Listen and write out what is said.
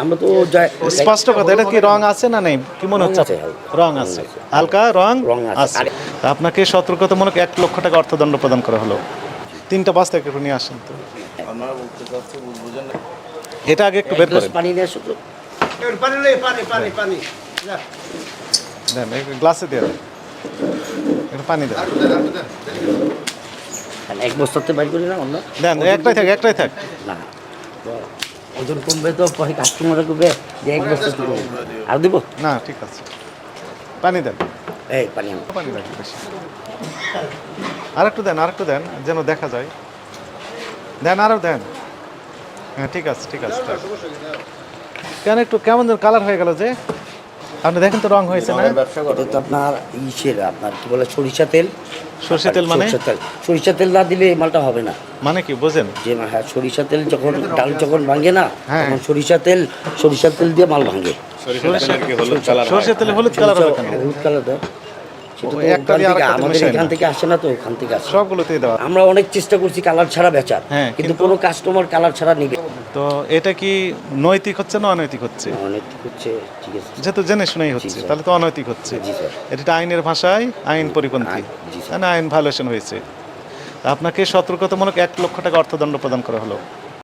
আমরা তো স্পষ্ট কথা, এটা কি রং আছে না নেই, কি মনে হচ্ছে? রং আছে, হালকা রং আছে। তা আপনাকে সতর্কতামূলক 1 লক্ষ টাকা অর্থদণ্ড প্রদান করা হলো। 3টা বাস থেকে একটু নিয়ে আসেন তো। এটা আগে একটু বের করেন, পানি নিয়ে আসো তো। দেন গ্লাসে দিয়ে দেন, একটু পানি দেন, এক বস্তাতে বাইর করি না অন্য। দেন। একটাই থাক। না ওজন কমবে তো পরে কাস্টমার করবে যে এক বস্তা দিব আর দিব না, ঠিক আছে, পানি দেন, এই পানি আনো। পানি রাখি বেশি। আরেকটু দেন যেন দেখা যায়। দেন, আরও দেন। হ্যাঁ, ঠিক আছে। কেন একটু কেমন যেন কালার হয়ে গেল যে? আপনি দেখেন তো রং হয়েছে না? এটা তো আপনার আপনার কি বলে সরিষা তেল। সরষে তেল মানে? সরিষা তেল না দিলে এই মালটা হবে না। মানে কি বোঝেন? যে হ্যাঁ, সরিষা তেল যখন ডাল যখন ভাঙে না, হ্যাঁ, তখন সরিষা তেল দিয়ে মাল ভাঙে। সরষে তেলে হলুদ কালার হবে কেন? হলুদ কালার দেয় সেটা তো একটা দিয়ে আরেকটা আমাদের মেশায় এখান না। থেকে আসে না, তো ওখান থেকে আসে। সবগুলোতেই দেওয়া। আমরা অনেক চেষ্টা করছি কালার ছাড়া বেচার, হ্যাঁ, কিন্তু কোনো কাস্টমার কালার ছাড়া নিবে। তো এটা কি নৈতিক হচ্ছে না অনৈতিক হচ্ছে? অনেক হচ্ছে, ঠিক আছে। যেহেতু জেনে শুনেই হচ্ছে, জি, স্যার। তাহলে তো অনৈতিক হচ্ছে। জি, স্যার। এটা আইনের ভাষায় আইন পরিপন্থী, জি, স্যার। আইন ভায়োলেশন হয়েছে। আপনাকে সতর্কতামূলক 1 লক্ষ টাকা অর্থদণ্ড প্রদান করা হলো।